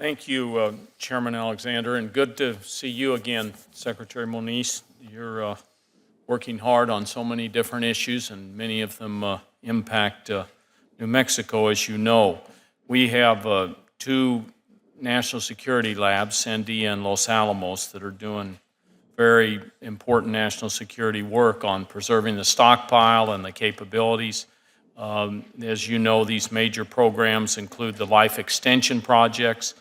Thank you, Chairman Alexander, and good to see you again, Secretary Moniz. You're working hard on so many different issues, and many of them impact New Mexico, as you know. We have two national security labs, Sandia and Los Alamos, that are doing very important national security work on preserving the stockpile and the capabilities. As you know, these major programs include the life extension projects,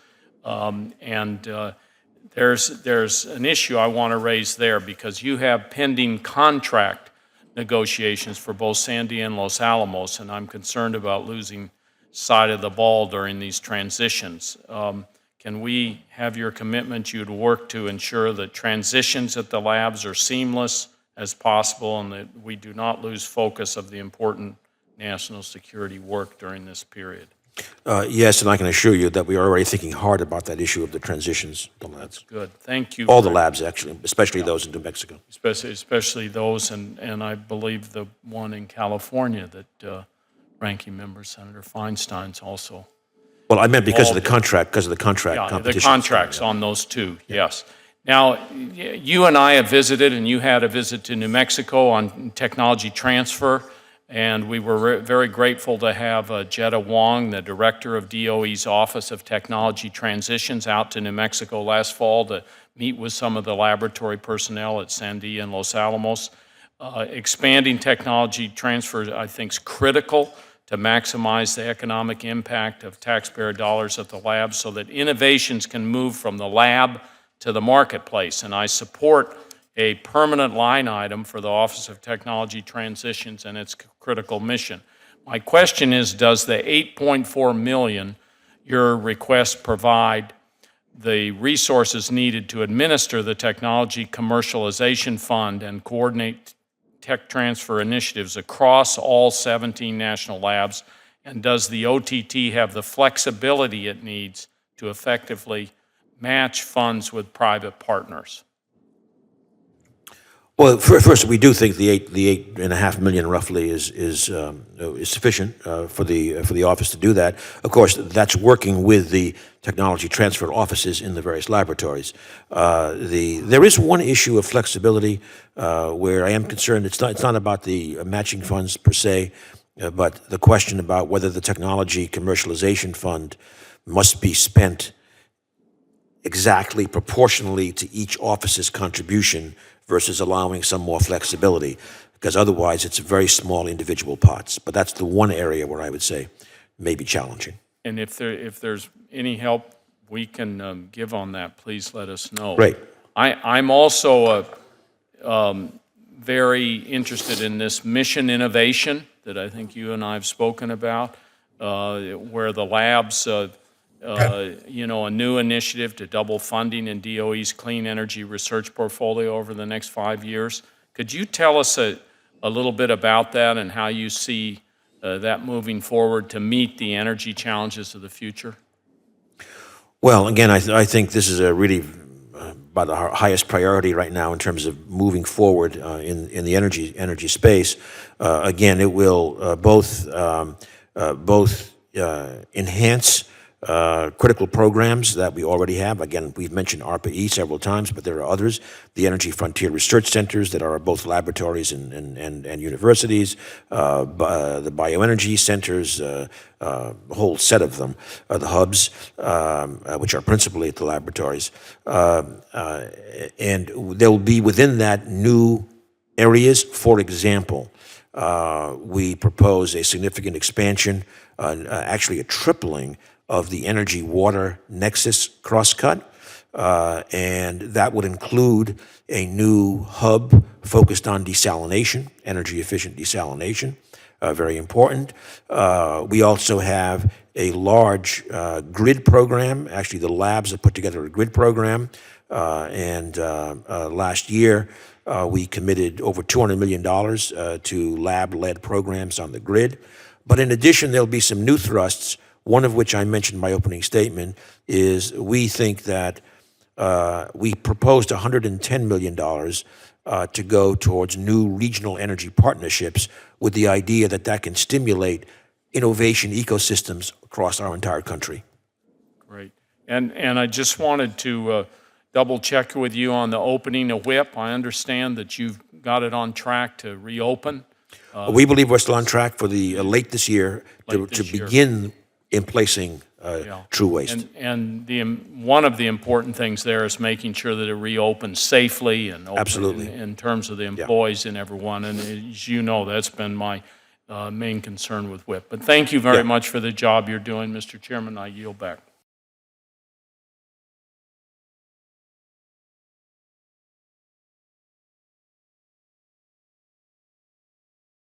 there's an issue I want to raise there because you have pending contract negotiations for both Sandia and Los Alamos, and I'm concerned about losing sight of the ball during these transitions. Can we have your commitment you'd work to ensure that transitions at the labs are seamless as possible and that we do not lose focus of the important national security work during this period? Yes, and I can assure you that we are already thinking hard about that issue of the transitions, the labs. Good, thank you. All the labs, actually, especially those in New Mexico. Especially those, and I believe the one in California that Ranking Member Senator Feinstein's also. Well, I meant because of the contract, competition. The contracts on those two, yes. Now, you and I have visited, and you had a visit to New Mexico on technology transfer, and we were very grateful to have Jetta Wong, the director of DOE's Office of Technology Transitions, out to New Mexico last fall to meet with some of the laboratory personnel at Sandia and Los Alamos. Expanding technology transfer, I think, is critical to maximize the economic impact of taxpayer dollars at the lab so that innovations can move from the lab to the marketplace. And I support a permanent line item for the Office of Technology Transitions and its critical mission. My question is, does the $8.4 million your request provide the resources needed to administer the Technology Commercialization Fund and coordinate tech transfer initiatives across all 17 national labs? And does the OTT have the flexibility it needs to effectively match funds with private partners? Well, first, we do think the $8.5 million roughly is sufficient for the office to do that. Of course, that's working with the technology transfer offices in the various laboratories. There is one issue of flexibility where I am concerned. It's not about the matching funds per se, but the question about whether the technology commercialization fund must be spent exactly proportionally to each office's contribution versus allowing some more flexibility, because otherwise it's very small individual pots. But that's the one area where I would say may be challenging. And if there's any help we can give on that, please let us know. Great. I'm also very interested in this mission innovation that I think you and I have spoken about, where the labs, a new initiative to double funding in DOE's clean energy research portfolio over the next 5 years. Could you tell us a little bit about that and how you see that moving forward to meet the energy challenges of the future? Well, again, I think this is a really by the highest priority right now in terms of moving forward in the energy space. Again, it will both enhance critical programs that we already have. Again, we've mentioned ARPA-E several times, but there are others. The Energy Frontier Research Centers that are both laboratories and universities, the bioenergy centers, a whole set of them, the hubs, which are principally at the laboratories. And there will be within that new areas. For example, we propose a significant expansion, actually a tripling of the energy-water nexus crosscut, and that would include a new hub focused on desalination, energy-efficient desalination, very important. We also have a large grid program. Actually, the labs have put together a grid program, and last year we committed over $200 million to lab-led programs on the grid. But in addition, there'll be some new thrusts. One of which I mentioned in my opening statement is we think that we proposed $110 million to go towards new regional energy partnerships with the idea that that can stimulate innovation ecosystems across our entire country. Great. And I just wanted to double check with you on the opening of WIPP. I understand that you've got it on track to reopen. We believe we're still on track for the late this year to this year. begin in placing true waste. And one of the important things there is making sure that it reopens safely and open Absolutely. in terms of the employees and everyone. And as you know, that's been my main concern with WIPP. But thank you very much for the job you're doing, Mr. Chairman. I yield back.